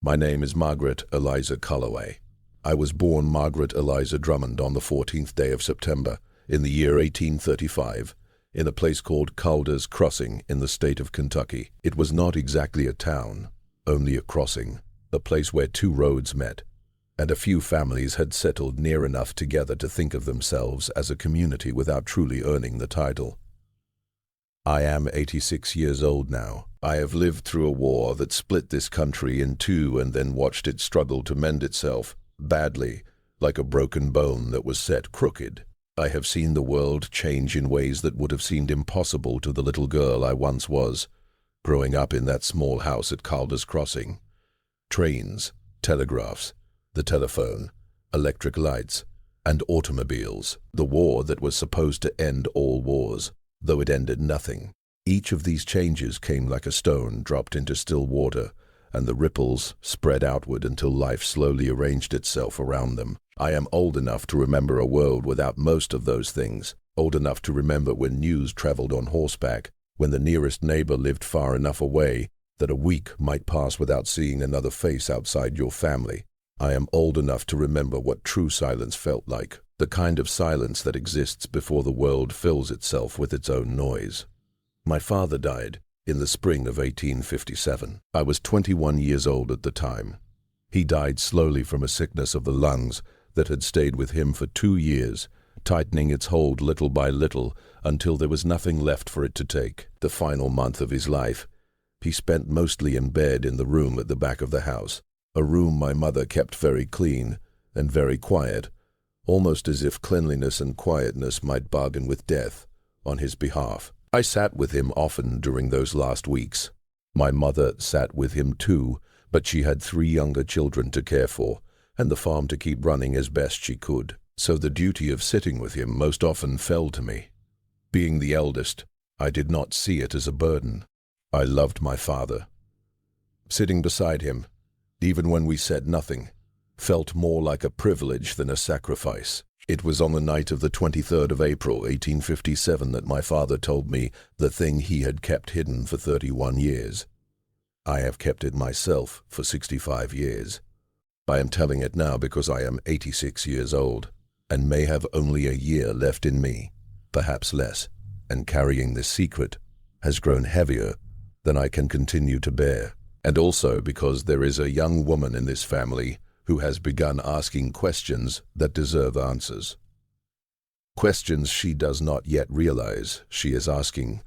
My name is Margaret Eliza Calloway. I was born Margaret Eliza Drummond on the 14th day of September in the year 1835 in a place called Calder's Crossing in the state of Kentucky. It was not exactly a town, only a crossing, a place where two roads met, and a few families had settled near enough together to think of themselves as a community without truly earning the title. I am 86 years old now. I have lived through a war that split this country in two and then watched it struggle to mend itself, badly, like a broken bone that was set crooked. I have seen the world change in ways that would have seemed impossible to the little girl I once was, growing up in that small house at Calder's Crossing. Trains, telegraphs, the telephone, electric lights, and automobiles. The war that was supposed to end all wars, though it ended nothing. Each of these changes came like a stone dropped into still water, and the ripples spread outward until life slowly arranged itself around them. I am old enough to remember a world without most of those things, old enough to remember when news traveled on horseback, when the nearest neighbor lived far enough away that a week might pass without seeing another face outside your family. I am old enough to remember what true silence felt like, the kind of silence that exists before the world fills itself with its own noise. My father died in the spring of 1857. I was 21 years old at the time. He died slowly from a sickness of the lungs that had stayed with him for 2 years, tightening its hold little by little until there was nothing left for it to take. The final month of his life, he spent mostly in bed in the room at the back of the house, a room my mother kept very clean and very quiet, almost as if cleanliness and quietness might bargain with death on his behalf. I sat with him often during those last weeks. My mother sat with him too, but she had 3 younger children to care for, and the farm to keep running as best she could. So the duty of sitting with him most often fell to me. Being the eldest, I did not see it as a burden. I loved my father. Sitting beside him, even when we said nothing, felt more like a privilege than a sacrifice. It was on the night of the 23rd of April, 1857, that my father told me the thing he had kept hidden for 31 years. I have kept it myself for 65 years. I am telling it now because I am 86 years old, and may have only a year left in me, perhaps less, and carrying this secret has grown heavier than I can continue to bear. And also because there is a young woman in this family who has begun asking questions that deserve answers. Questions she does not yet realize she is asking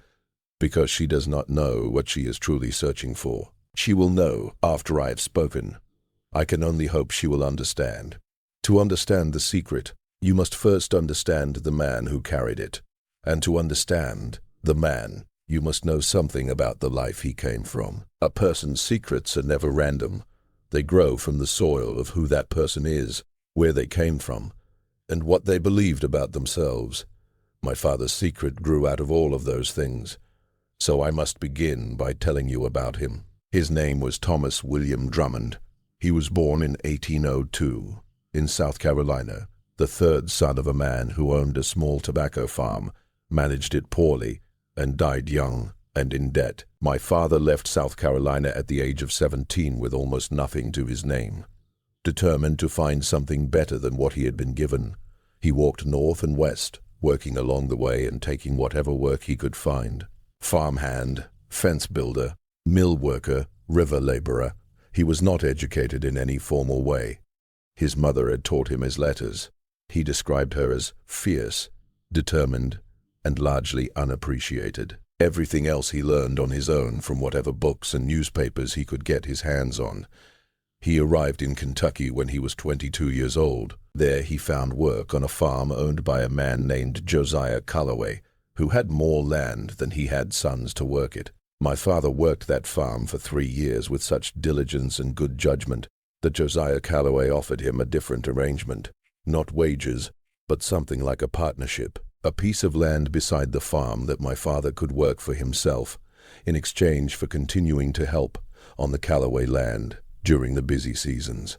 because she does not know what she is truly searching for. She will know after I have spoken. I can only hope she will understand. To understand the secret, you must first understand the man who carried it. And to understand the man, you must know something about the life he came from. A person's secrets are never random. They grow from the soil of who that person is, where they came from, and what they believed about themselves. My father's secret grew out of all of those things, so I must begin by telling you about him. His name was Thomas William Drummond. He was born in 1802 in South Carolina, the 3rd son of a man who owned a small tobacco farm, managed it poorly, and died young and in debt. My father left South Carolina at the age of 17 with almost nothing to his name. Determined to find something better than what he had been given, he walked north and west, working along the way and taking whatever work he could find. Farmhand, fence builder, mill worker, river laborer. He was not educated in any formal way. His mother had taught him his letters. He described her as fierce, determined, and largely unappreciated. Everything else he learned on his own from whatever books and newspapers he could get his hands on. He arrived in Kentucky when he was 22 years old. There he found work on a farm owned by a man named Josiah Calloway, who had more land than he had sons to work it. My father worked that farm for 3 years with such diligence and good judgment that Josiah Calloway offered him a different arrangement. Not wages, but something like a partnership. A piece of land beside the farm that my father could work for himself in exchange for continuing to help on the Calloway land during the busy seasons.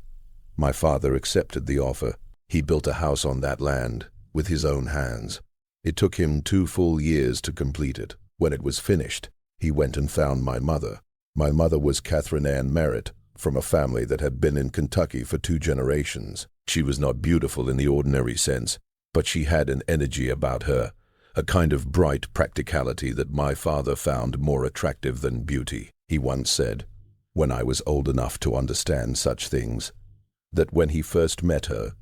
My father accepted the offer. He built a house on that land with his own hands. It took him 2 full years to complete it. When it was finished, he went and found my mother. My mother was Catherine Ann Merritt, from a family that had been in Kentucky for 2 generations. She was not beautiful in the ordinary sense, but she had an energy about her, a kind of bright practicality that my father found more attractive than beauty. He once said, when I was old enough to understand such things, that when he first met her,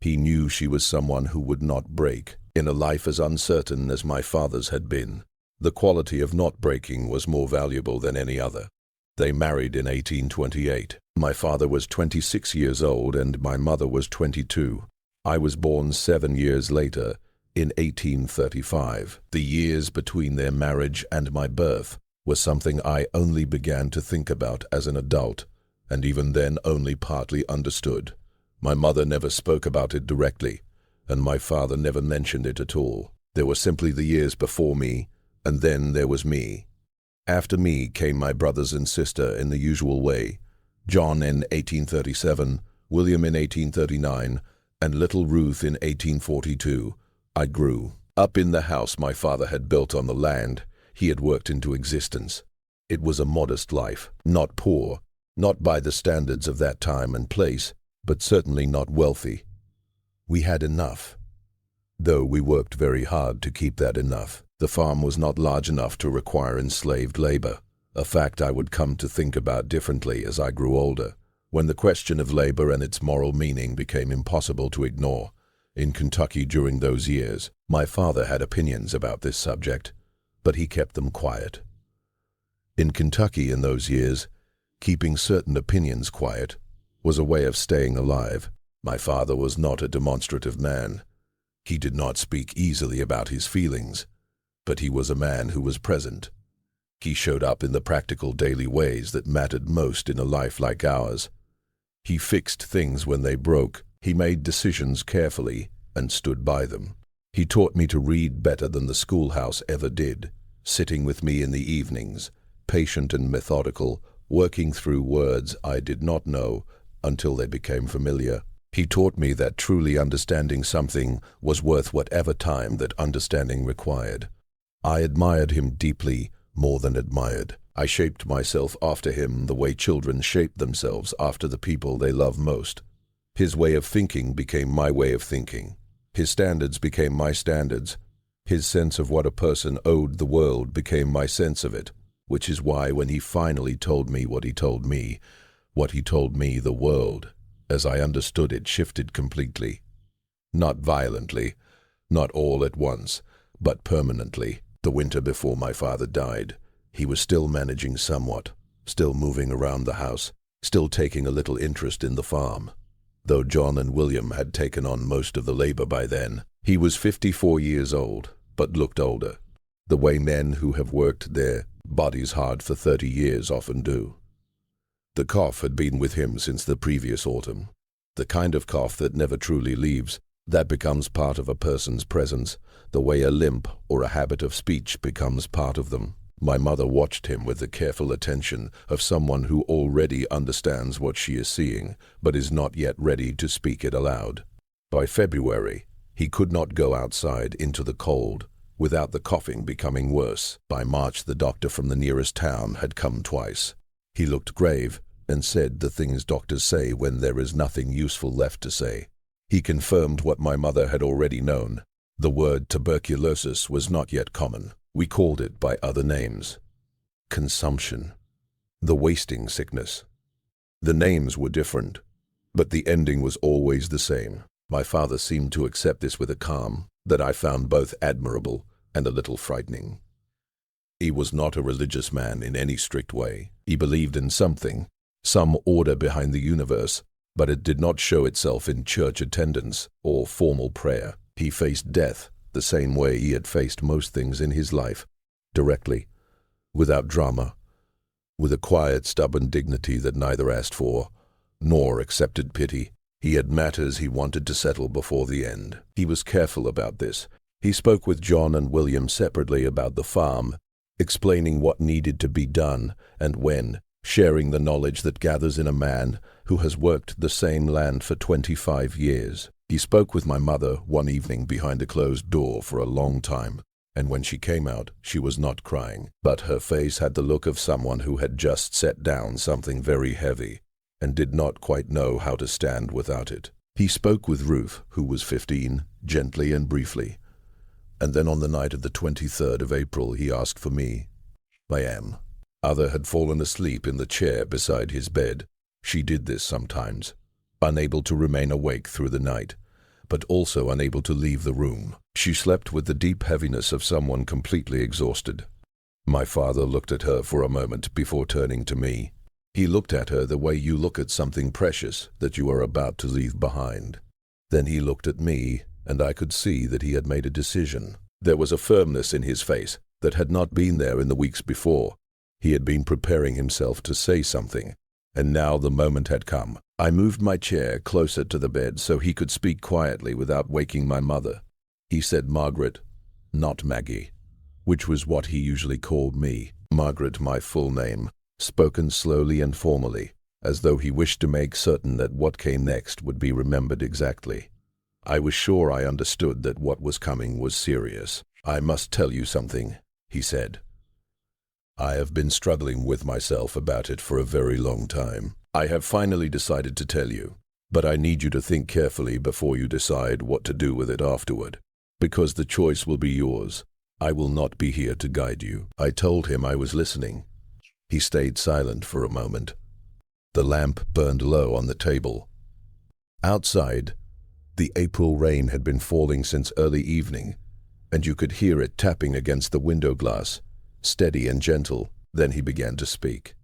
he knew she was someone who would not break. In a life as uncertain as my father's had been, the quality of not breaking was more valuable than any other. They married in 1828. My father was 26 years old and my mother was 22. I was born 7 years later, in 1835. The years between their marriage and my birth was something I only began to think about as an adult, and even then only partly understood. My mother never spoke about it directly, and my father never mentioned it at all. There were simply the years before me, and then there was me. After me came my brothers and sister in the usual way, John in 1837, William in 1839, and little Ruth in 1842. I grew up in the house my father had built on the land he had worked into existence. It was a modest life, not poor, not by the standards of that time and place, but certainly not wealthy. We had enough, though we worked very hard to keep that enough. The farm was not large enough to require enslaved labor, a fact I would come to think about differently as I grew older, when the question of labor and its moral meaning became impossible to ignore. In Kentucky during those years, my father had opinions about this subject, but he kept them quiet. In Kentucky in those years, keeping certain opinions quiet was a way of staying alive. My father was not a demonstrative man. He did not speak easily about his feelings, but he was a man who was present. He showed up in the practical daily ways that mattered most in a life like ours. He fixed things when they broke. He made decisions carefully and stood by them. He taught me to read better than the schoolhouse ever did, sitting with me in the evenings, patient and methodical, working through words I did not know until they became familiar. He taught me that truly understanding something was worth whatever time that understanding required. I admired him deeply, more than admired. I shaped myself after him the way children shape themselves after the people they love most. His way of thinking became my way of thinking. His standards became my standards. His sense of what a person owed the world became my sense of it, which is why when he finally told me what he told me the world, as I understood it, shifted completely. Not violently, not all at once, but permanently. The winter before my father died, he was still managing somewhat, still moving around the house, still taking a little interest in the farm. Though John and William had taken on most of the labor by then, he was 54 years old, but looked older, the way men who have worked their bodies hard for 30 years often do. The cough had been with him since the previous autumn, the kind of cough that never truly leaves, that becomes part of a person's presence, the way a limp or a habit of speech becomes part of them. My mother watched him with the careful attention of someone who already understands what she is seeing, but is not yet ready to speak it aloud. By February, he could not go outside into the cold without the coughing becoming worse. By March, the doctor from the nearest town had come twice. He looked grave and said the things doctors say when there is nothing useful left to say. He confirmed what my mother had already known. The word tuberculosis was not yet common. We called it by other names. Consumption. The wasting sickness. The names were different, but the ending was always the same. My father seemed to accept this with a calm that I found both admirable and a little frightening. He was not a religious man in any strict way. He believed in something, some order behind the universe, but it did not show itself in church attendance or formal prayer. He faced death the same way he had faced most things in his life, directly, without drama, with a quiet, stubborn dignity that neither asked for nor accepted pity. He had matters he wanted to settle before the end. He was careful about this. He spoke with John and William separately about the farm, explaining what needed to be done and when, sharing the knowledge that gathers in a man who has worked the same land for 25 years. He spoke with my mother one evening behind a closed door for a long time, and when she came out, she was not crying, but her face had the look of someone who had just set down something very heavy. and did not quite know how to stand without it. He spoke with Ruth, who was 15, gently and briefly. And then on the night of the 23rd of April, he asked for me. I am. Other had fallen asleep in the chair beside his bed. She did this sometimes, unable to remain awake through the night, but also unable to leave the room. She slept with the deep heaviness of someone completely exhausted. My father looked at her for a moment before turning to me. He looked at her the way you look at something precious that you are about to leave behind. Then he looked at me, and I could see that he had made a decision. There was a firmness in his face that had not been there in the weeks before. He had been preparing himself to say something, and now the moment had come. I moved my chair closer to the bed so he could speak quietly without waking my mother. He said Margaret, not Maggie, which was what he usually called me. Margaret, my full name, spoken slowly and formally, as though he wished to make certain that what came next would be remembered exactly. I was sure I understood that what was coming was serious. I must tell you something, he said. I have been struggling with myself about it for a very long time. I have finally decided to tell you, but I need you to think carefully before you decide what to do with it afterward, because the choice will be yours. I will not be here to guide you. I told him I was listening. He stayed silent for a moment. The lamp burned low on the table. Outside, the April rain had been falling since early evening, and you could hear it tapping against the window glass, steady and gentle. Then he began to speak.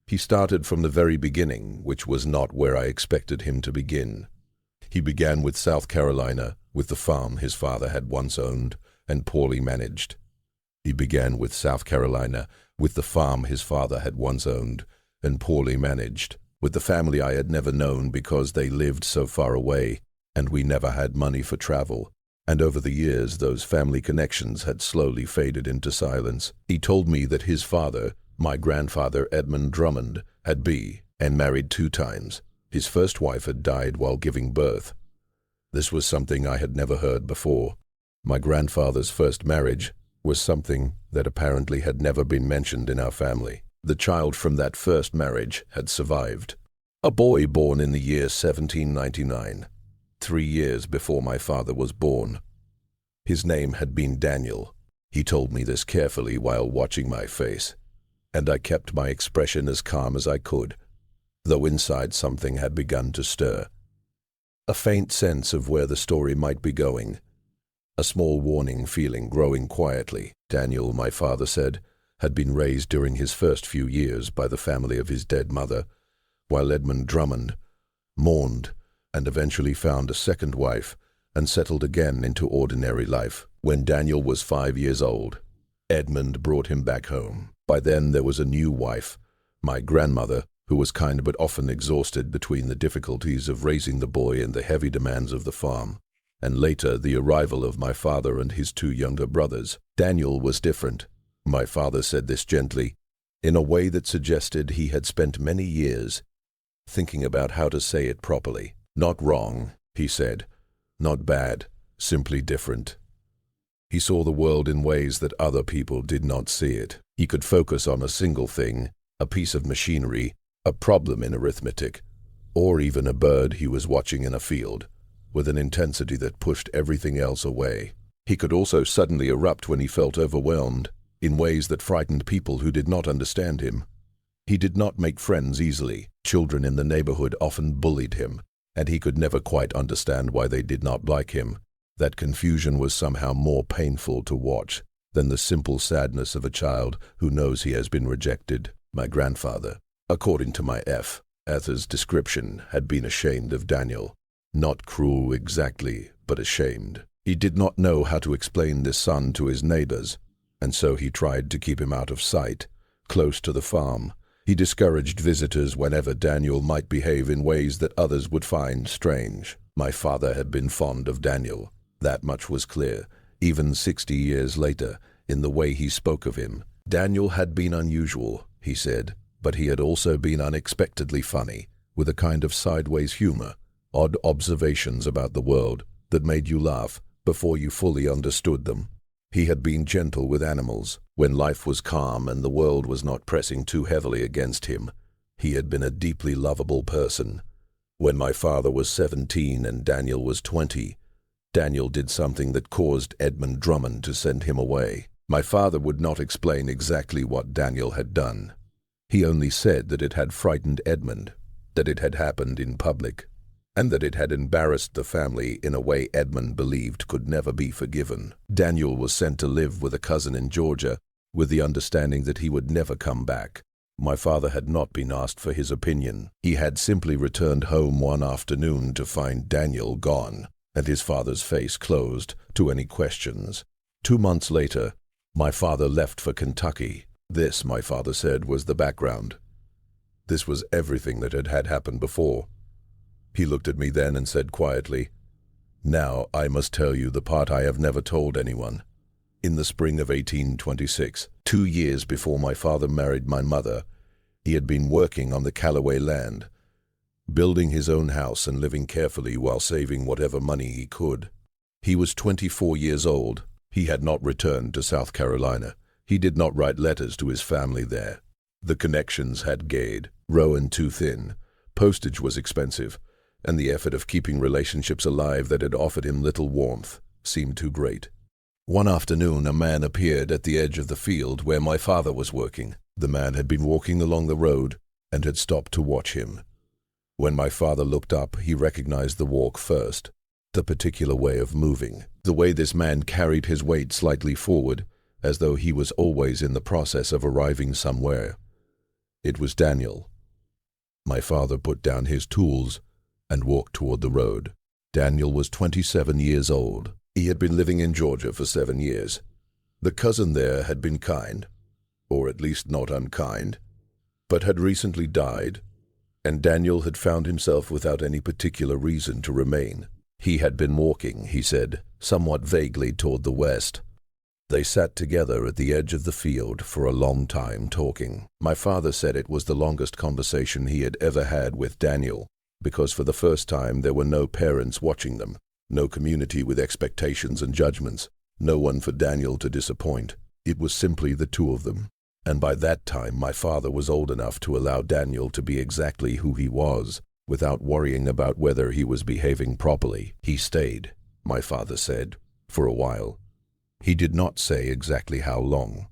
He started from the very beginning, which was not where I expected him to begin. He began with South Carolina, with the farm his father had once owned and poorly managed. He began with South Carolina, with the farm his father had once owned and poorly managed, with the family I had never known because they lived so far away, and we never had money for travel. And over the years, those family connections had slowly faded into silence. He told me that his father, my grandfather Edmund Drummond, had been and married 2 times. His first wife had died while giving birth. This was something I had never heard before. My grandfather's first marriage was something that apparently had never been mentioned in our family. The child from that first marriage had survived. A boy born in the year 1799, 3 years before my father was born. His name had been Daniel. He told me this carefully while watching my face, and I kept my expression as calm as I could, though inside something had begun to stir. A faint sense of where the story might be going. A small warning feeling growing quietly. Daniel, my father said, had been raised during his first few years by the family of his dead mother, while Edmund Drummond mourned and eventually found a second wife and settled again into ordinary life. When Daniel was 5 years old, Edmund brought him back home. By then there was a new wife, my grandmother, who was kind but often exhausted between the difficulties of raising the boy and the heavy demands of the farm, and later the arrival of my father and his 2 younger brothers. Daniel was different. My father said this gently, in a way that suggested he had spent many years thinking about how to say it properly. Not wrong, he said. Not bad, simply different. He saw the world in ways that other people did not see it. He could focus on a single thing, a piece of machinery, a problem in arithmetic, or even a bird he was watching in a field, with an intensity that pushed everything else away. He could also suddenly erupt when he felt overwhelmed, in ways that frightened people who did not understand him. He did not make friends easily. Children in the neighborhood often bullied him, and he could never quite understand why they did not like him. That confusion was somehow more painful to watch than the simple sadness of a child who knows he has been rejected. My grandfather, according to my Arthur's description, had been ashamed of Daniel. Not cruel exactly, but ashamed. He did not know how to explain this son to his neighbors, and so he tried to keep him out of sight, close to the farm. He discouraged visitors whenever Daniel might behave in ways that others would find strange. My father had been fond of Daniel. That much was clear, even 60 years later, in the way he spoke of him. Daniel had been unusual, he said, but he had also been unexpectedly funny, with a kind of sideways humor, odd observations about the world that made you laugh before you fully understood them. He had been gentle with animals when life was calm and the world was not pressing too heavily against him. He had been a deeply lovable person. When my father was 17 and Daniel was 20, Daniel did something that caused Edmund Drummond to send him away. My father would not explain exactly what Daniel had done. He only said that it had frightened Edmund, that it had happened in public, and that it had embarrassed the family in a way Edmund believed could never be forgiven. Daniel was sent to live with a cousin in Georgia, with the understanding that he would never come back. My father had not been asked for his opinion. He had simply returned home one afternoon to find Daniel gone, and his father's face closed to any questions. 2 months later, my father left for Kentucky. This, my father said, was the background. This was everything that had happened before. He looked at me then and said quietly, "Now I must tell you the part I have never told anyone. In the spring of 1826, 2 years before my father married my mother, he had been working on the Callaway land, building his own house and living carefully while saving whatever money he could. He was 24 years old. He had not returned to South Carolina. He did not write letters to his family there. The connections had grown too thin. Postage was expensive, and the effort of keeping relationships alive that had offered him little warmth seemed too great. One afternoon, a man appeared at the edge of the field where my father was working. The man had been walking along the road and had stopped to watch him. When my father looked up, he recognized the walk first, the particular way of moving, the way this man carried his weight slightly forward, as though he was always in the process of arriving somewhere. It was Daniel. My father put down his tools and walked toward the road. Daniel was 27 years old. He had been living in Georgia for 7 years. The cousin there had been kind, or at least not unkind, but had recently died, and Daniel had found himself without any particular reason to remain. He had been walking, he said, somewhat vaguely toward the west. They sat together at the edge of the field for a long time talking. My father said it was the longest conversation he had ever had with Daniel, because for the first time there were no parents watching them, no community with expectations and judgments, no one for Daniel to disappoint. It was simply the two of them. And by that time my father was old enough to allow Daniel to be exactly who he was, without worrying about whether he was behaving properly. He stayed, my father said, for a while. He did not say exactly how long.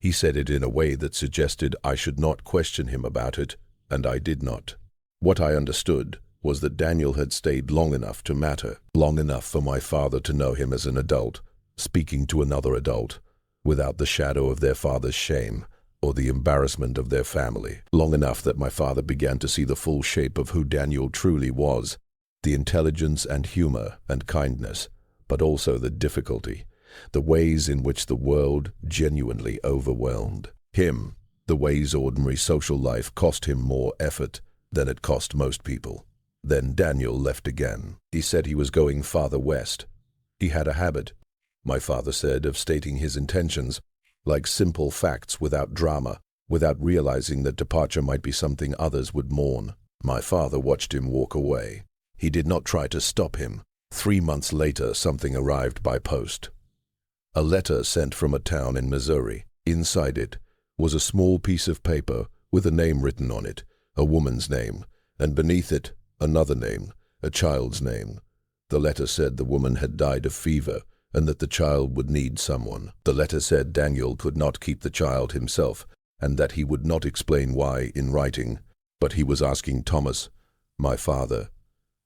He said it in a way that suggested I should not question him about it, and I did not. What I understood was that Daniel had stayed long enough to matter, long enough for my father to know him as an adult, speaking to another adult, without the shadow of their father's shame or the embarrassment of their family, long enough that my father began to see the full shape of who Daniel truly was, the intelligence and humor and kindness, but also the difficulty, the ways in which the world genuinely overwhelmed him, the ways ordinary social life cost him more effort than it cost most people. Then Daniel left again. He said he was going farther west. He had a habit, my father said, of stating his intentions, like simple facts without drama, without realizing that departure might be something others would mourn. My father watched him walk away. He did not try to stop him. 3 months later, something arrived by post. A letter sent from a town in Missouri. Inside it was a small piece of paper with a name written on it, a woman's name, and beneath it another name, a child's name. The letter said the woman had died of fever and that the child would need someone. The letter said Daniel could not keep the child himself and that he would not explain why in writing, but he was asking Thomas, my father,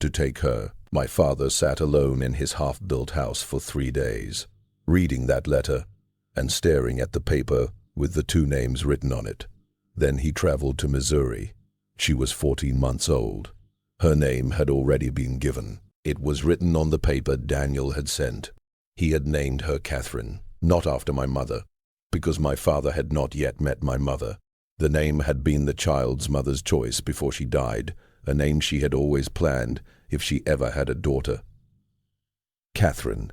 to take her. My father sat alone in his half-built house for 3 days, reading that letter and staring at the paper with the 2 names written on it. Then he traveled to Missouri. She was 14 months old. Her name had already been given. It was written on the paper Daniel had sent. He had named her Catherine, not after my mother, because my father had not yet met my mother. The name had been the child's mother's choice before she died, a name she had always planned if she ever had a daughter. Catherine.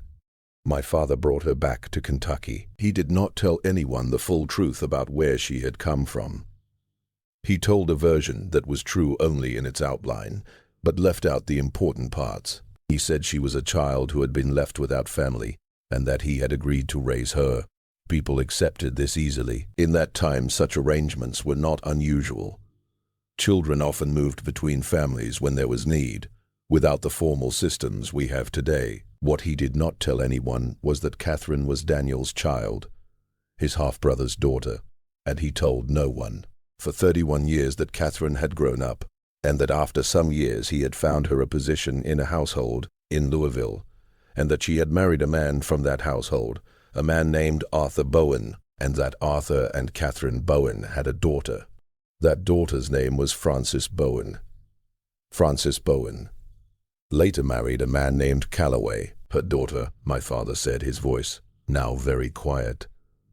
My father brought her back to Kentucky. He did not tell anyone the full truth about where she had come from. He told a version that was true only in its outline, but left out the important parts. He said she was a child who had been left without family, and that he had agreed to raise her. People accepted this easily. In that time, such arrangements were not unusual. Children often moved between families when there was need, without the formal systems we have today. What he did not tell anyone was that Catherine was Daniel's child, his half-brother's daughter, and he told no one for 31 years that Catherine had grown up, and that after some years he had found her a position in a household in Louisville, and that she had married a man from that household, a man named Arthur Bowen, and that Arthur and Catherine Bowen had a daughter. That daughter's name was Frances Bowen. Frances Bowen later married a man named Calloway. Her daughter, my father said, his voice now very quiet,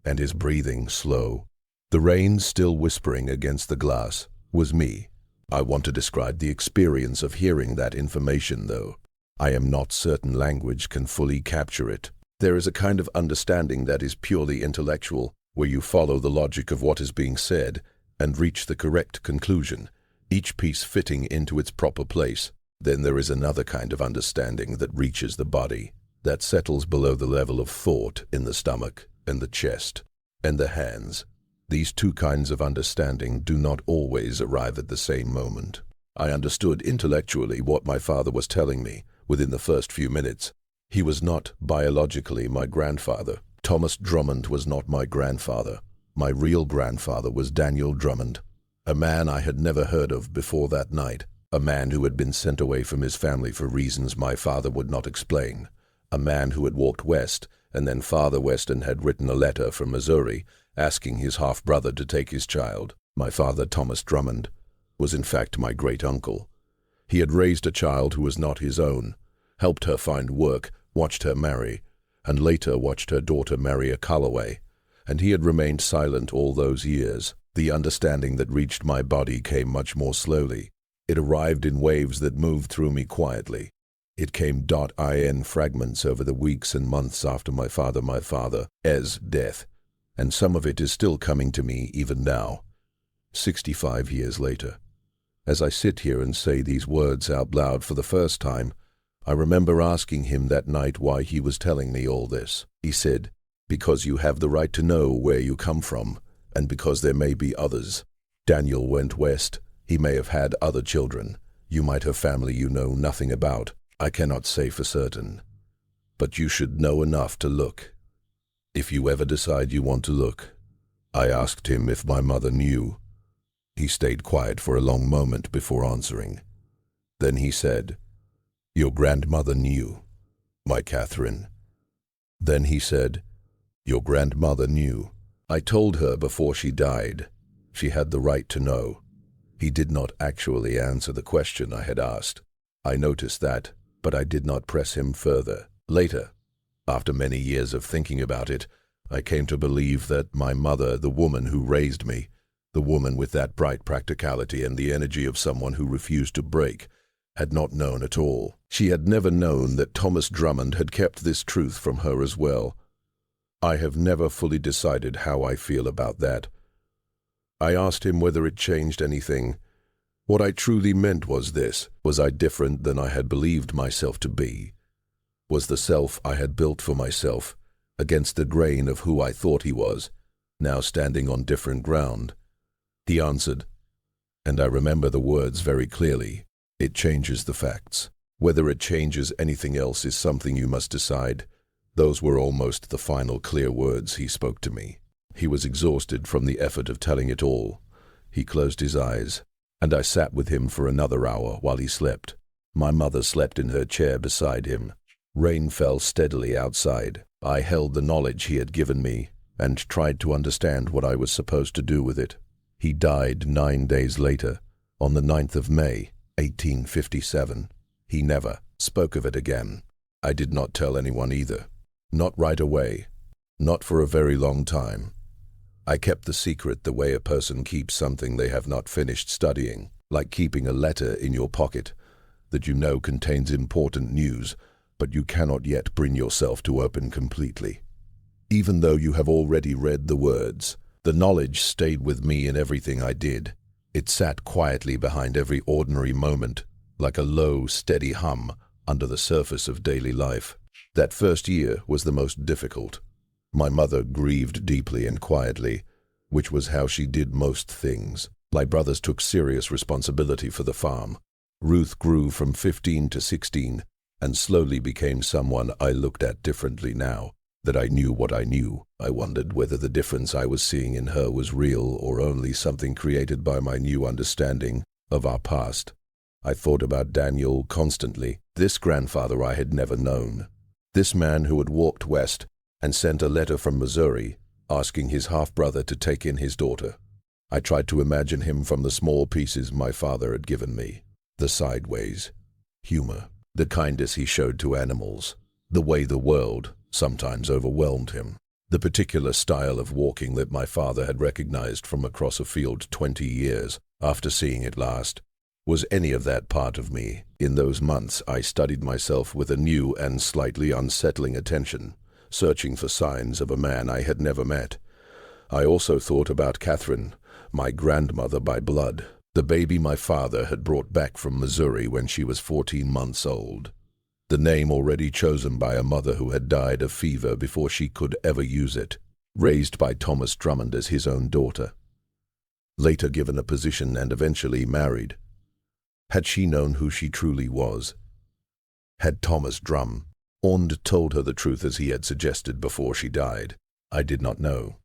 and his breathing slow. The rain still whispering against the glass, was me. I want to describe the experience of hearing that information, though I am not certain language can fully capture it. There is a kind of understanding that is purely intellectual, where you follow the logic of what is being said and reach the correct conclusion, each piece fitting into its proper place. Then there is another kind of understanding that reaches the body, that settles below the level of thought in the stomach and the chest and the hands. These two kinds of understanding do not always arrive at the same moment. I understood intellectually what my father was telling me within the first few minutes. He was not biologically my grandfather. Thomas Drummond was not my grandfather. My real grandfather was Daniel Drummond, a man I had never heard of before that night, a man who had been sent away from his family for reasons my father would not explain, a man who had walked west, and then Father Weston had written a letter from Missouri asking his half-brother to take his child. My father, Thomas Drummond, was in fact my great-uncle. He had raised a child who was not his own, helped her find work, watched her marry, and later watched her daughter marry a Calloway, and he had remained silent all those years. The understanding that reached my body came much more slowly. It arrived in waves that moved through me quietly. It came in fragments over the weeks and months after my father's death, and some of it is still coming to me even now, 65 years later. As I sit here and say these words out loud for the first time, I remember asking him that night why he was telling me all this. He said, "Because you have the right to know where you come from, and because there may be others. Daniel went west. He may have had other children. You might have family you know nothing about. I cannot say for certain. But you should know enough to look. If you ever decide you want to look." I asked him if my mother knew. He stayed quiet for a long moment before answering. Then he said, "Your grandmother knew, my Catherine." Then he said, "Your grandmother knew. I told her before she died. She had the right to know." He did not actually answer the question I had asked. I noticed that, but I did not press him further. Later, after many years of thinking about it, I came to believe that my mother, the woman who raised me, the woman with that bright practicality and the energy of someone who refused to break, had not known at all. She had never known that Thomas Drummond had kept this truth from her as well. I have never fully decided how I feel about that. I asked him whether it changed anything. What I truly meant was this: was I different than I had believed myself to be? Was the self I had built for myself, against the grain of who I thought he was, now standing on different ground? He answered, and I remember the words very clearly, "It changes the facts. Whether it changes anything else is something you must decide." Those were almost the final clear words he spoke to me. He was exhausted from the effort of telling it all. He closed his eyes, and I sat with him for another hour while he slept. My mother slept in her chair beside him. Rain fell steadily outside. I held the knowledge he had given me and tried to understand what I was supposed to do with it. He died 9 days later, on the 9th of May, 1857. He never spoke of it again. I did not tell anyone either. Not right away. Not for a very long time. I kept the secret the way a person keeps something they have not finished studying, like keeping a letter in your pocket that you know contains important news, but you cannot yet bring yourself to open completely. Even though you have already read the words, the knowledge stayed with me in everything I did. It sat quietly behind every ordinary moment, like a low, steady hum under the surface of daily life. That first year was the most difficult. My mother grieved deeply and quietly, which was how she did most things. My brothers took serious responsibility for the farm. Ruth grew from 15 to 16 and slowly became someone I looked at differently now that I knew what I knew. I wondered whether the difference I was seeing in her was real or only something created by my new understanding of our past. I thought about Daniel constantly, this grandfather I had never known, this man who had walked west and sent a letter from Missouri asking his half-brother to take in his daughter. I tried to imagine him from the small pieces my father had given me, the sideways humor, the kindness he showed to animals, the way the world sometimes overwhelmed him, the particular style of walking that my father had recognized from across a field 20 years after seeing it last. Was any of that part of me? In those months, I studied myself with a new and slightly unsettling attention, searching for signs of a man I had never met. I also thought about Catherine, my grandmother by blood, the baby my father had brought back from Missouri when she was 14 months old. The name already chosen by a mother who had died of fever before she could ever use it, raised by Thomas Drummond as his own daughter. Later given a position and eventually married. Had she known who she truly was? Had Thomas Drummond told her the truth as he had suggested before she died? I did not know.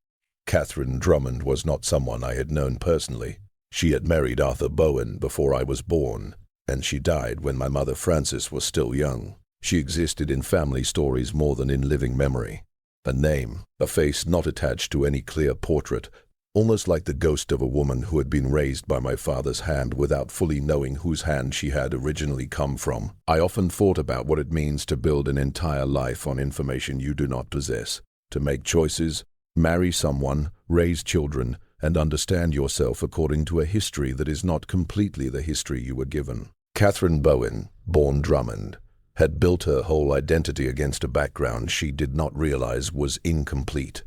Catherine Drummond was not someone I had known personally. She had married Arthur Bowen before I was born, and she died when my mother Frances was still young. She existed in family stories more than in living memory. A name, a face not attached to any clear portrait, almost like the ghost of a woman who had been raised by my father's hand without fully knowing whose hand she had originally come from. I often thought about what it means to build an entire life on information you do not possess, to make choices, marry someone, raise children, and understand yourself according to a history that is not completely the history you were given. Catherine Bowen, born Drummond, had built her whole identity against a background she did not realize was incomplete.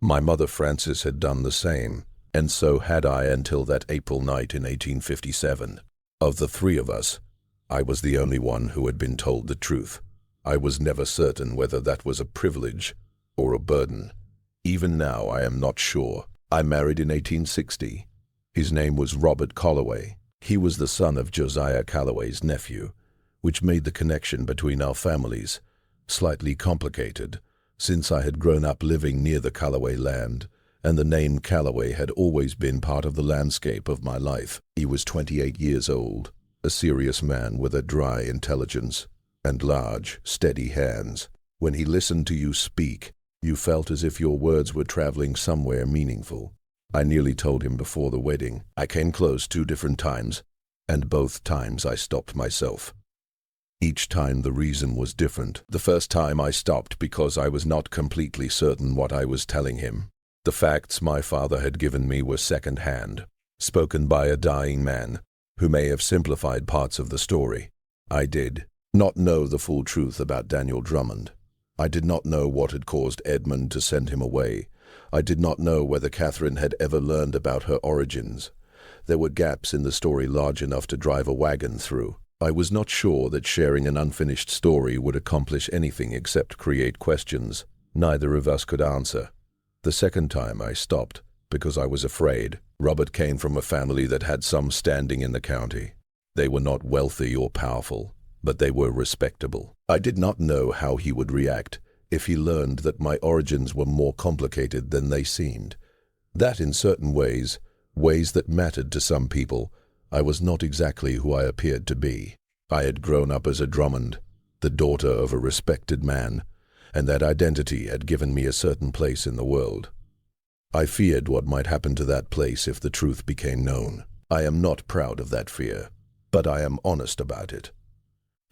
My mother Frances had done the same, and so had I until that April night in 1857. Of the three of us, I was the only one who had been told the truth. I was never certain whether that was a privilege or a burden. Even now I am not sure. I married in 1860. His name was Robert Calloway. He was the son of Josiah Calloway's nephew, which made the connection between our families slightly complicated, since I had grown up living near the Calloway land, and the name Calloway had always been part of the landscape of my life. He was 28 years old, a serious man with a dry intelligence and large, steady hands. When he listened to you speak, you felt as if your words were traveling somewhere meaningful. I nearly told him before the wedding. I came close 2 different times, and both times I stopped myself. Each time the reason was different. The first time I stopped because I was not completely certain what I was telling him. The facts my father had given me were second-hand, spoken by a dying man who may have simplified parts of the story. I did not know the full truth about Daniel Drummond. I did not know what had caused Edmund to send him away. I did not know whether Catherine had ever learned about her origins. There were gaps in the story large enough to drive a wagon through. I was not sure that sharing an unfinished story would accomplish anything except create questions neither of us could answer. The second time I stopped because I was afraid. Robert came from a family that had some standing in the county. They were not wealthy or powerful, but they were respectable. I did not know how he would react if he learned that my origins were more complicated than they seemed. That in certain ways that mattered to some people, I was not exactly who I appeared to be. I had grown up as a Drummond, the daughter of a respected man, and that identity had given me a certain place in the world. I feared what might happen to that place if the truth became known. I am not proud of that fear, but I am honest about it.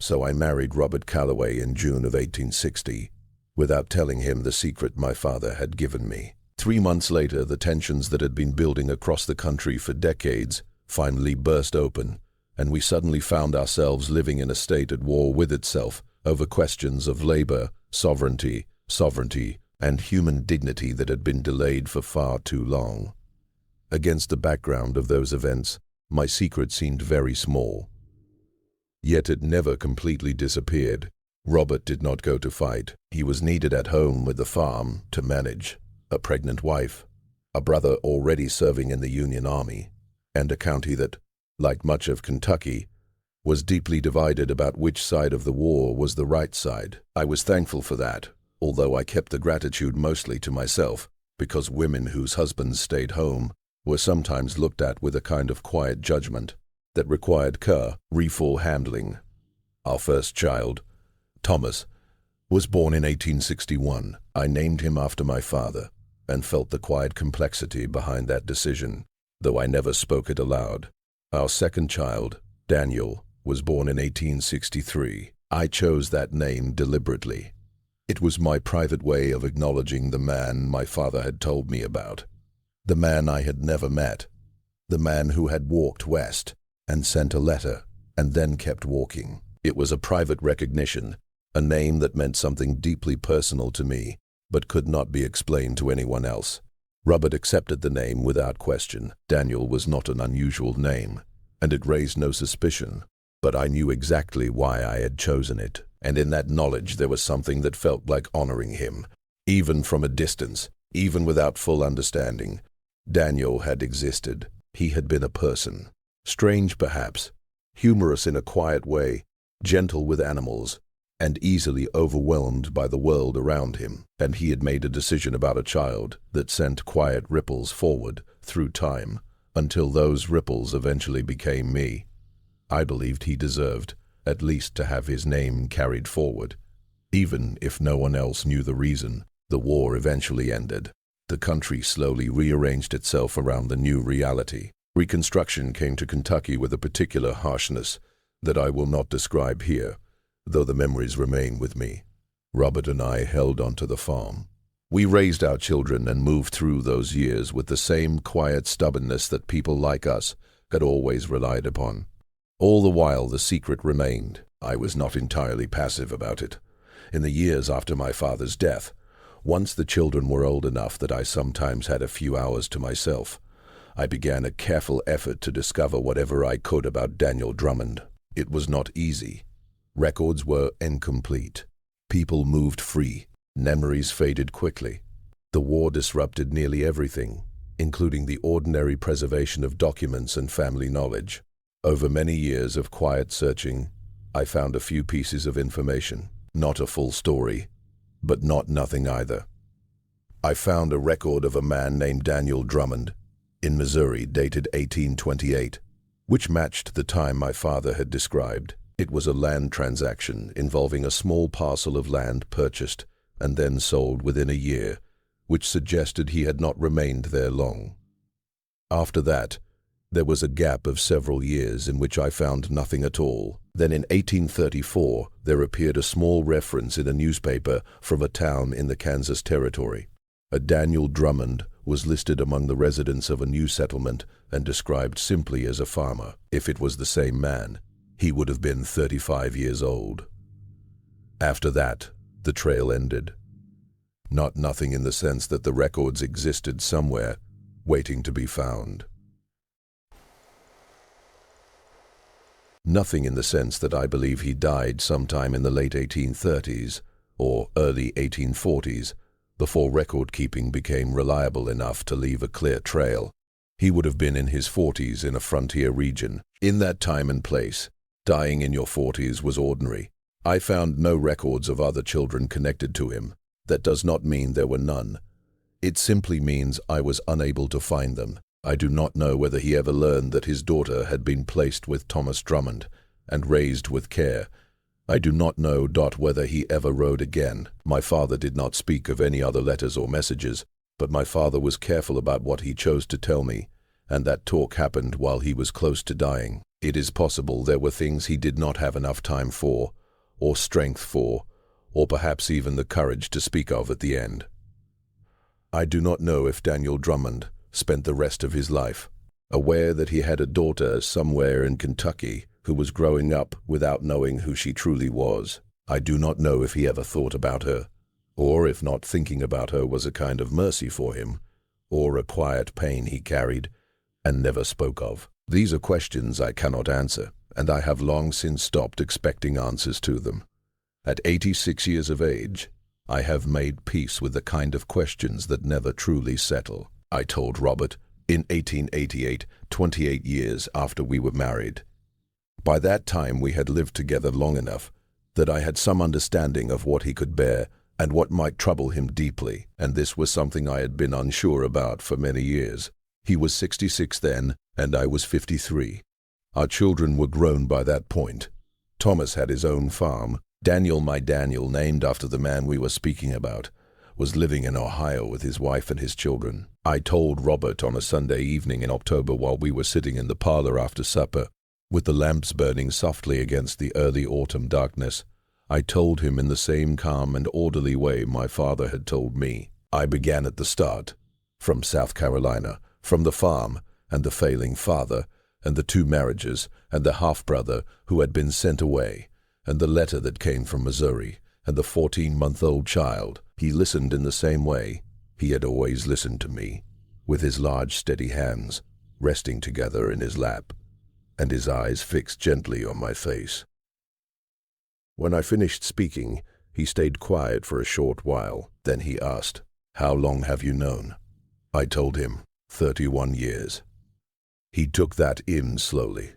So I married Robert Calloway in June of 1860, without telling him the secret my father had given me. 3 months later, the tensions that had been building across the country for decades finally burst open, and we suddenly found ourselves living in a state at war with itself over questions of labor, sovereignty, and human dignity that had been delayed for far too long. Against the background of those events, my secret seemed very small. Yet it never completely disappeared. Robert did not go to fight. He was needed at home with the farm to manage, a pregnant wife, a brother already serving in the Union Army, and a county that, like much of Kentucky, was deeply divided about which side of the war was the right side. I was thankful for that, although I kept the gratitude mostly to myself, because women whose husbands stayed home were sometimes looked at with a kind of quiet judgment that required careful handling. Our first child, Thomas, was born in 1861. I named him after my father and felt the quiet complexity behind that decision, though I never spoke it aloud. Our second child, Daniel, was born in 1863. I chose that name deliberately. It was my private way of acknowledging the man my father had told me about, the man I had never met, the man who had walked west and sent a letter and then kept walking. It was a private recognition, a name that meant something deeply personal to me, but could not be explained to anyone else. Robert accepted the name without question. Daniel was not an unusual name, and it raised no suspicion, but I knew exactly why I had chosen it, and in that knowledge there was something that felt like honoring him, even from a distance, even without full understanding. Daniel had existed. He had been a person. Strange, perhaps, humorous in a quiet way, gentle with animals, and easily overwhelmed by the world around him. And he had made a decision about a child that sent quiet ripples forward through time, until those ripples eventually became me. I believed he deserved, at least, to have his name carried forward. Even if no one else knew the reason, the war eventually ended. The country slowly rearranged itself around the new reality. Reconstruction came to Kentucky with a particular harshness that I will not describe here, though the memories remain with me. Robert and I held onto the farm. We raised our children and moved through those years with the same quiet stubbornness that people like us had always relied upon. All the while the secret remained. I was not entirely passive about it. In the years after my father's death, once the children were old enough that I sometimes had a few hours to myself, I began a careful effort to discover whatever I could about Daniel Drummond. It was not easy. Records were incomplete. People moved free. Memories faded quickly. The war disrupted nearly everything, including the ordinary preservation of documents and family knowledge. Over many years of quiet searching, I found a few pieces of information. Not a full story, but not nothing either. I found a record of a man named Daniel Drummond in Missouri, dated 1828, which matched the time my father had described. It was a land transaction involving a small parcel of land purchased and then sold within a year, which suggested he had not remained there long. After that, there was a gap of several years in which I found nothing at all. Then in 1834, there appeared a small reference in a newspaper from a town in the Kansas Territory. A Daniel Drummond was listed among the residents of a new settlement and described simply as a farmer. If it was the same man, he would have been 35 years old. After that, the trail ended. Not nothing in the sense that the records existed somewhere, waiting to be found. Nothing in the sense that I believe he died sometime in the late 1830s or early 1840s, before record-keeping became reliable enough to leave a clear trail. He would have been in his 40s in a frontier region. In that time and place, dying in your 40s was ordinary. I found no records of other children connected to him. That does not mean there were none. It simply means I was unable to find them. I do not know whether he ever learned that his daughter had been placed with Thomas Drummond and raised with care. I do not know whether he ever wrote again. My father did not speak of any other letters or messages, but my father was careful about what he chose to tell me, and that talk happened while he was close to dying. It is possible there were things he did not have enough time for, or strength for, or perhaps even the courage to speak of at the end. I do not know if Daniel Drummond spent the rest of his life aware that he had a daughter somewhere in Kentucky who was growing up without knowing who she truly was. I do not know if he ever thought about her, or if not thinking about her was a kind of mercy for him, or a quiet pain he carried and never spoke of. These are questions I cannot answer, and I have long since stopped expecting answers to them. At 86 years of age, I have made peace with the kind of questions that never truly settle. I told Robert, in 1888, 28 years after we were married. By that time we had lived together long enough that I had some understanding of what he could bear and what might trouble him deeply, and this was something I had been unsure about for many years. He was 66 then, and I was 53. Our children were grown by that point. Thomas had his own farm. Daniel, my Daniel, named after the man we were speaking about, was living in Ohio with his wife and his children. I told Robert on a Sunday evening in October while we were sitting in the parlor after supper, with the lamps burning softly against the early autumn darkness. I told him in the same calm and orderly way my father had told me. I began at the start, from South Carolina, from the farm, and the failing father, and the 2 marriages, and the half-brother who had been sent away, and the letter that came from Missouri, and the 14-month-old child. He listened in the same way. He had always listened to me, with his large steady hands resting together in his lap, and his eyes fixed gently on my face. When I finished speaking, he stayed quiet for a short while. Then he asked, "How long have you known?" I told him, 31 years. He took that in slowly.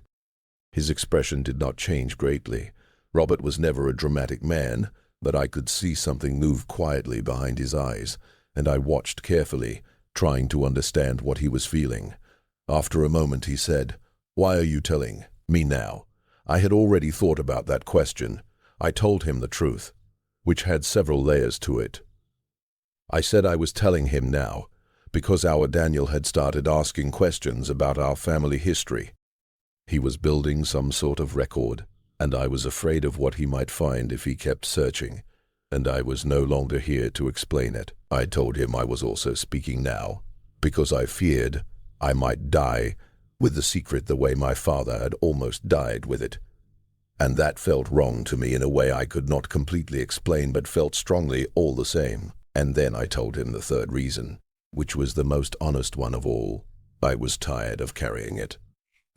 His expression did not change greatly. Robert was never a dramatic man, but I could see something move quietly behind his eyes, and I watched carefully, trying to understand what he was feeling. After a moment he said, "Why are you telling me now?" I had already thought about that question. I told him the truth, which had several layers to it. I said I was telling him now, because our Daniel had started asking questions about our family history. He was building some sort of record, and I was afraid of what he might find if he kept searching, and I was no longer here to explain it. I told him I was also speaking now, because I feared I might die with the secret the way my father had almost died with it. And that felt wrong to me in a way I could not completely explain, but felt strongly all the same. And then I told him the third reason, which was the most honest one of all. I was tired of carrying it.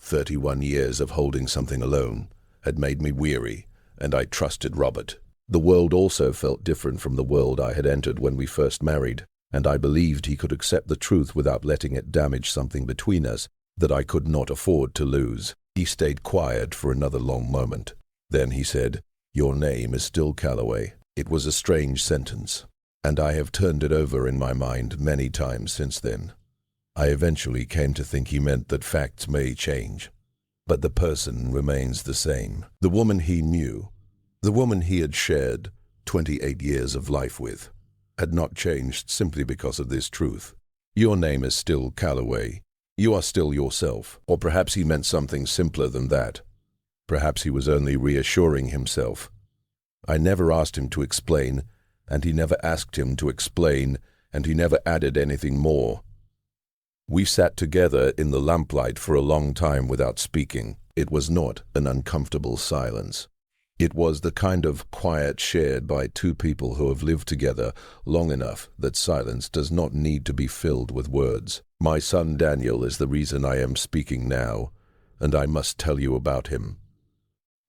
31 years of holding something alone had made me weary, and I trusted Robert. The world also felt different from the world I had entered when we first married, and I believed he could accept the truth without letting it damage something between us that I could not afford to lose. He stayed quiet for another long moment. Then he said, "Your name is still Calloway." It was a strange sentence, and I have turned it over in my mind many times since then. I eventually came to think he meant that facts may change, but the person remains the same. The woman he knew, the woman he had shared 28 years of life with, had not changed simply because of this truth. Your name is still Calloway. You are still yourself. Or perhaps he meant something simpler than that. Perhaps he was only reassuring himself. I never asked him to explain, and he never asked him to explain, and he never added anything more. We sat together in the lamplight for a long time without speaking. It was not an uncomfortable silence. It was the kind of quiet shared by 2 people who have lived together long enough that silence does not need to be filled with words. My son Daniel is the reason I am speaking now, and I must tell you about him.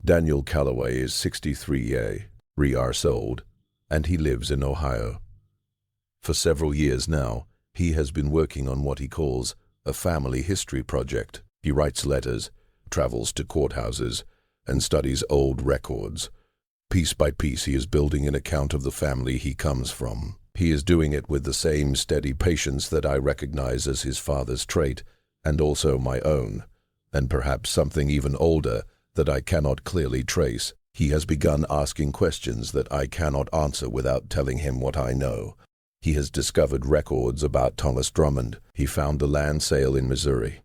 Daniel Calloway is 63 years old, and he lives in Ohio. For several years now, he has been working on what he calls a family history project. He writes letters, travels to courthouses, and studies old records. Piece by piece, he is building an account of the family he comes from. He is doing it with the same steady patience that I recognize as his father's trait, and also my own, and perhaps something even older that I cannot clearly trace. He has begun asking questions that I cannot answer without telling him what I know. He has discovered records about Thomas Drummond. He found the land sale in Missouri,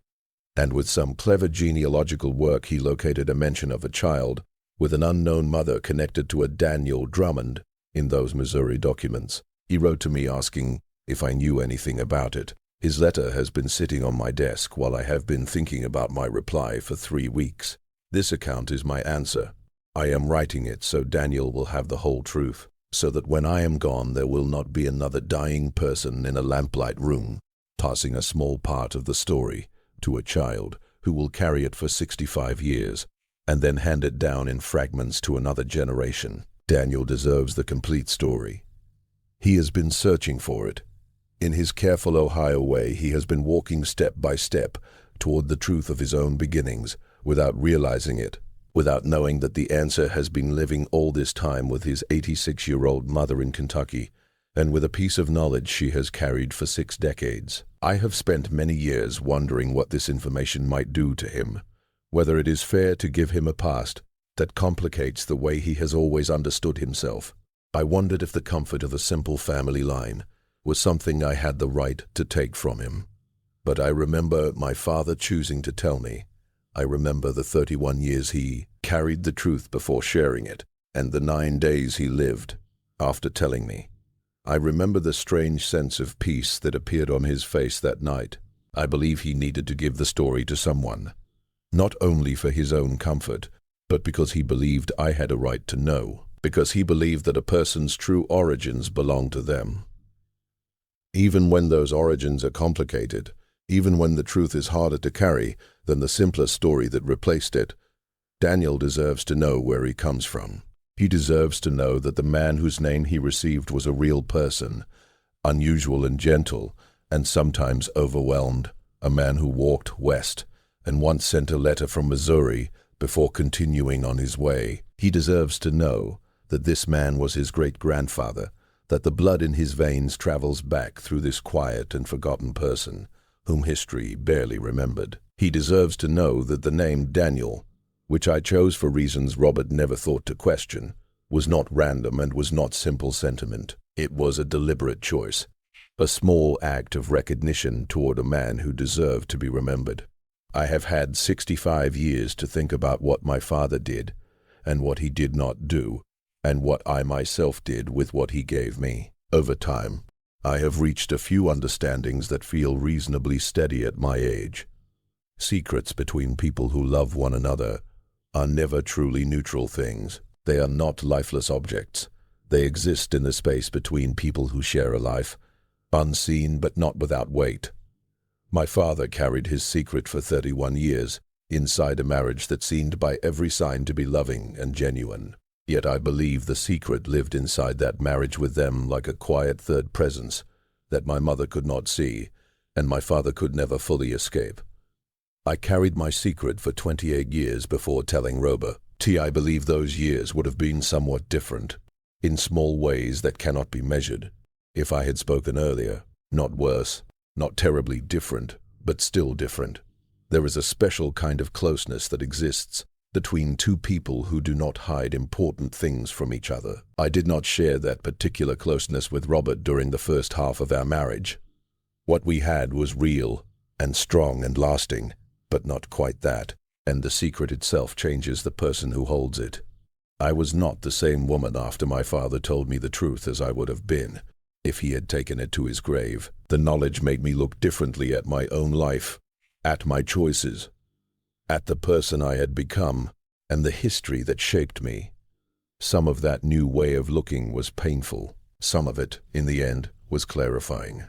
and with some clever genealogical work he located a mention of a child with an unknown mother connected to a Daniel Drummond in those Missouri documents. He wrote to me asking if I knew anything about it. His letter has been sitting on my desk while I have been thinking about my reply for 3 weeks. This account is my answer. I am writing it so Daniel will have the whole truth, so that when I am gone there will not be another dying person in a lamplight room, passing a small part of the story to a child who will carry it for 65 years, and then hand it down in fragments to another generation. Daniel deserves the complete story. He has been searching for it, In his careful Ohio way, he has been walking step by step toward the truth of his own beginnings without realizing it, without knowing that the answer has been living all this time with his 86-year-old mother in Kentucky, and with a piece of knowledge she has carried for 6 decades. I have spent many years wondering what this information might do to him, whether it is fair to give him a past that complicates the way he has always understood himself. I wondered if the comfort of a simple family line was something I had the right to take from him. But I remember my father choosing to tell me. I remember the 31 years he carried the truth before sharing it, and the 9 days he lived after telling me. I remember the strange sense of peace that appeared on his face that night. I believe he needed to give the story to someone, not only for his own comfort, but because he believed I had a right to know, because he believed that a person's true origins belong to them. Even when those origins are complicated, even when the truth is harder to carry than the simpler story that replaced it, Daniel deserves to know where he comes from. He deserves to know that the man whose name he received was a real person, unusual and gentle, and sometimes overwhelmed, a man who walked west and once sent a letter from Missouri before continuing on his way. He deserves to know that this man was his great-grandfather, that the blood in his veins travels back through this quiet and forgotten person, whom history barely remembered. He deserves to know that the name Daniel, which I chose for reasons Robert never thought to question, was not random and was not simple sentiment. It was a deliberate choice, a small act of recognition toward a man who deserved to be remembered. I have had 65 years to think about what my father did and what he did not do, and what I myself did with what he gave me. Over time, I have reached a few understandings that feel reasonably steady at my age. Secrets between people who love one another are never truly neutral things. They are not lifeless objects. They exist in the space between people who share a life, unseen but not without weight. My father carried his secret for 31 years, inside a marriage that seemed by every sign to be loving and genuine. Yet I believe the secret lived inside that marriage with them like a quiet third presence that my mother could not see and my father could never fully escape. I carried my secret for 28 years before telling Roba. I believe those years would have been somewhat different, in small ways that cannot be measured, if I had spoken earlier. Not worse, not terribly different, but still different. There is a special kind of closeness that exists between two people who do not hide important things from each other. I did not share that particular closeness with Robert during the first half of our marriage. What we had was real and strong and lasting, but not quite that, and the secret itself changes the person who holds it. I was not the same woman after my father told me the truth as I would have been if he had taken it to his grave. The knowledge made me look differently at my own life, at my choices, at the person I had become, and the history that shaped me. Some of that new way of looking was painful. Some of it, in the end, was clarifying.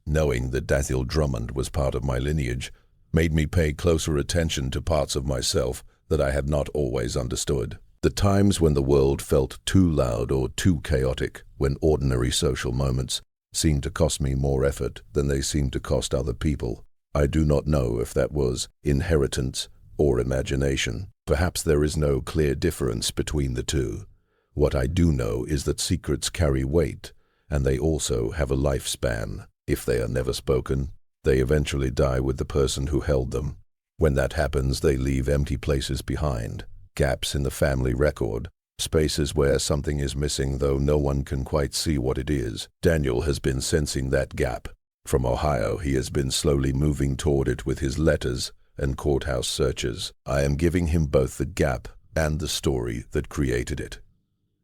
Knowing that Daniel Drummond was part of my lineage made me pay closer attention to parts of myself that I had not always understood. The times when the world felt too loud or too chaotic, when ordinary social moments seemed to cost me more effort than they seemed to cost other people. I do not know if that was inheritance or imagination. Perhaps there is no clear difference between the two. What I do know is that secrets carry weight, and they also have a lifespan. If they are never spoken, they eventually die with the person who held them. When that happens, they leave empty places behind, gaps in the family record, spaces where something is missing though no one can quite see what it is. Daniel has been sensing that gap. From Ohio, he has been slowly moving toward it with his letters and courthouse searches. I am giving him both the gap and the story that created it.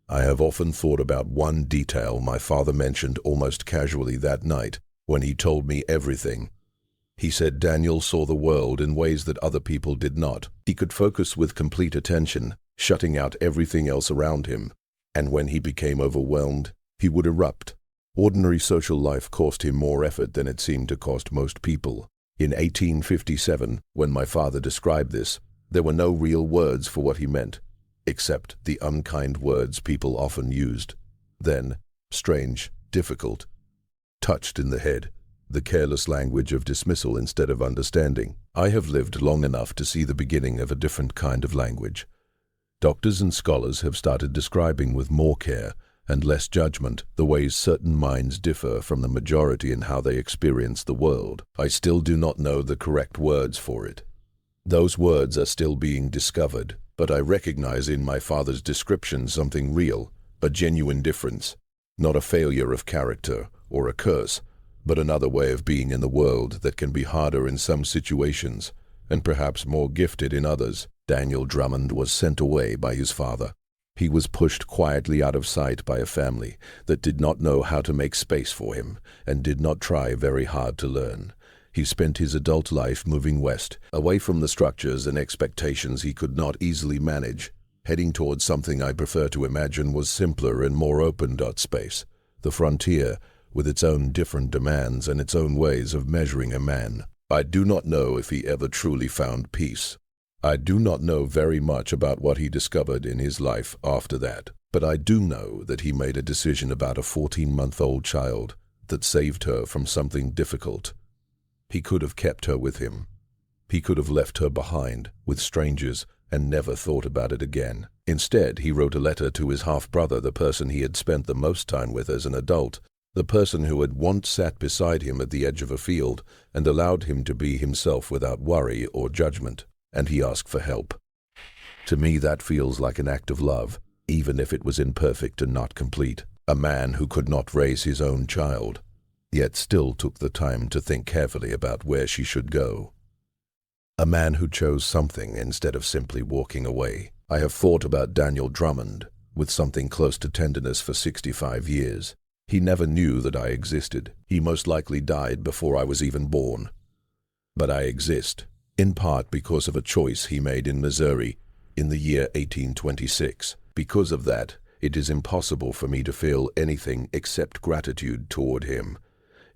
I have often thought about one detail my father mentioned almost casually that night when he told me everything. He said Daniel saw the world in ways that other people did not. He could focus with complete attention, shutting out everything else around him, and when he became overwhelmed, he would erupt. Ordinary social life cost him more effort than it seemed to cost most people. In 1857, when my father described this, there were no real words for what he meant, except the unkind words people often used. Then, strange, difficult, touched in the head. the careless language of dismissal instead of understanding. I have lived long enough to see the beginning of a different kind of language. Doctors and scholars have started describing with more care and less judgment the ways certain minds differ from the majority in how they experience the world. I still do not know the correct words for it. Those words are still being discovered, but I recognize in my father's description something real, a genuine difference, not a failure of character or a curse, but another way of being in the world that can be harder in some situations and perhaps more gifted in others. Daniel Drummond was sent away by his father. He was pushed quietly out of sight by a family that did not know how to make space for him and did not try very hard to learn. He spent his adult life moving west, away from the structures and expectations he could not easily manage, heading towards something I prefer to imagine was simpler and more open. Space, the frontier, with its own different demands and its own ways of measuring a man. I do not know if he ever truly found peace. I do not know very much about what he discovered in his life after that, but I do know that he made a decision about a 14-month-old child that saved her from something difficult. He could have kept her with him. He could have left her behind with strangers and never thought about it again. Instead, he wrote a letter to his half-brother, the person he had spent the most time with as an adult, the person who had once sat beside him at the edge of a field and allowed him to be himself without worry or judgment, and he asked for help. To me, that feels like an act of love, even if it was imperfect and not complete. A man who could not raise his own child, yet still took the time to think carefully about where she should go. A man who chose something instead of simply walking away. I have thought about Daniel Drummond with something close to tenderness for 65 years. He never knew that I existed. He most likely died before I was even born. But I exist, in part because of a choice he made in Missouri in the year 1826. Because of that, it is impossible for me to feel anything except gratitude toward him.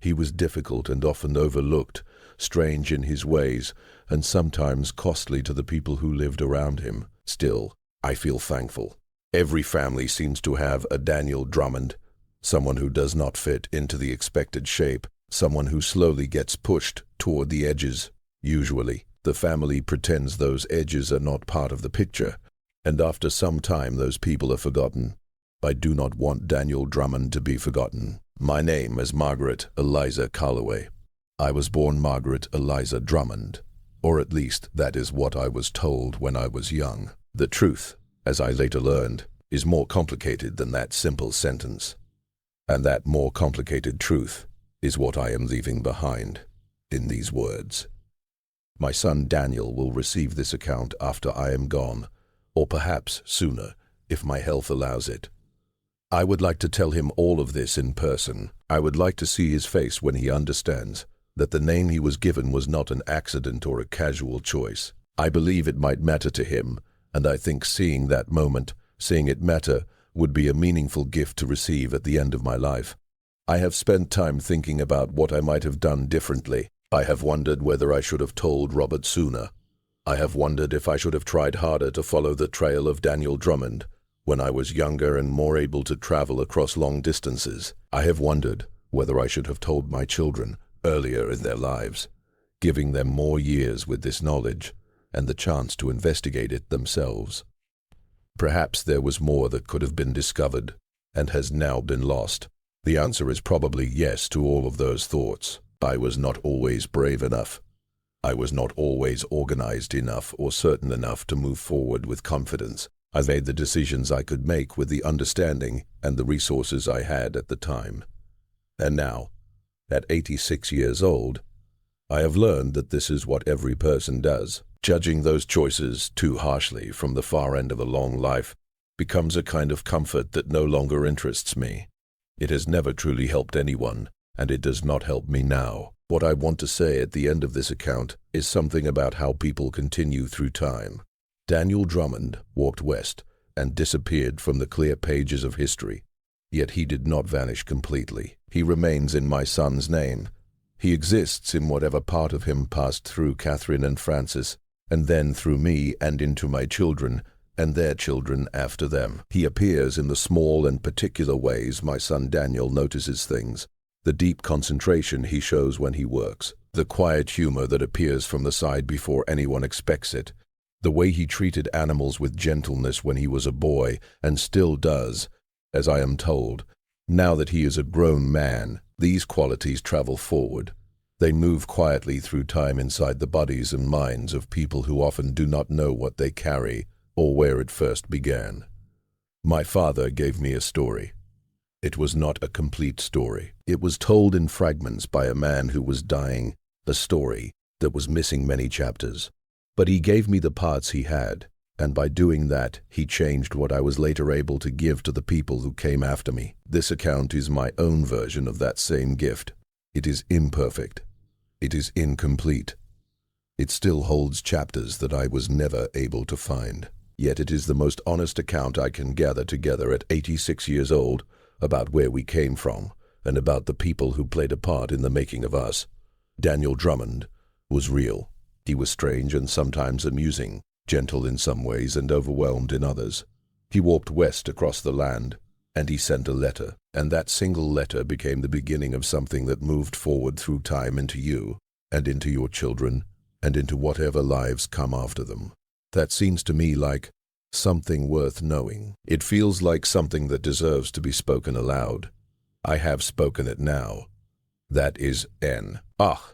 He was difficult and often overlooked, strange in his ways, and sometimes costly to the people who lived around him. Still, I feel thankful. Every family seems to have a Daniel Drummond, someone who does not fit into the expected shape, someone who slowly gets pushed toward the edges. Usually, the family pretends those edges are not part of the picture, and after some time those people are forgotten. I do not want Daniel Drummond to be forgotten. My name is Margaret Eliza Calloway. I was born Margaret Eliza Drummond, or at least that is what I was told when I was young. The truth, as I later learned, is more complicated than that simple sentence. And that more complicated truth is what I am leaving behind in these words. My son Daniel will receive this account after I am gone, or perhaps sooner, if my health allows it. I would like to tell him all of this in person. I would like to see his face when he understands that the name he was given was not an accident or a casual choice. I believe it might matter to him, and I think seeing that moment, seeing it matter, would be a meaningful gift to receive at the end of my life. I have spent time thinking about what I might have done differently. I have wondered whether I should have told Robert sooner. I have wondered if I should have tried harder to follow the trail of Daniel Drummond when I was younger and more able to travel across long distances. I have wondered whether I should have told my children earlier in their lives, giving them more years with this knowledge and the chance to investigate it themselves. Perhaps there was more that could have been discovered and has now been lost. The answer is probably yes to all of those thoughts. I was not always brave enough. I was not always organized enough or certain enough to move forward with confidence. I made the decisions I could make with the understanding and the resources I had at the time. And now, at 86 years old, I have learned that this is what every person does. Judging those choices too harshly from the far end of a long life becomes a kind of comfort that no longer interests me. It has never truly helped anyone, and it does not help me now. What I want to say at the end of this account is something about how people continue through time. Daniel Drummond walked west and disappeared from the clear pages of history, yet he did not vanish completely. He remains in my son's name. He exists in whatever part of him passed through Catherine and Francis, and then through me and into my children, and their children after them. He appears in the small and particular ways my son Daniel notices things, the deep concentration he shows when he works, the quiet humor that appears from the side before anyone expects it, the way he treated animals with gentleness when he was a boy and still does, as I am told. Now that he is a grown man, these qualities travel forward. They move quietly through time inside the bodies and minds of people who often do not know what they carry or where it first began. My father gave me a story. It was not a complete story. It was told in fragments by a man who was dying, a story that was missing many chapters. But he gave me the parts he had, and by doing that, he changed what I was later able to give to the people who came after me. This account is my own version of that same gift. It is imperfect. It is incomplete. It still holds chapters that I was never able to find. Yet it is the most honest account I can gather together at 86 years old about where we came from and about the people who played a part in the making of us. Daniel Drummond was real. He was strange and sometimes amusing, gentle in some ways and overwhelmed in others. He walked west across the land, and he sent a letter, and that single letter became the beginning of something that moved forward through time into you, and into your children, and into whatever lives come after them. That seems to me like something worth knowing. It feels like something that deserves to be spoken aloud. I have spoken it now. That is N. Ah,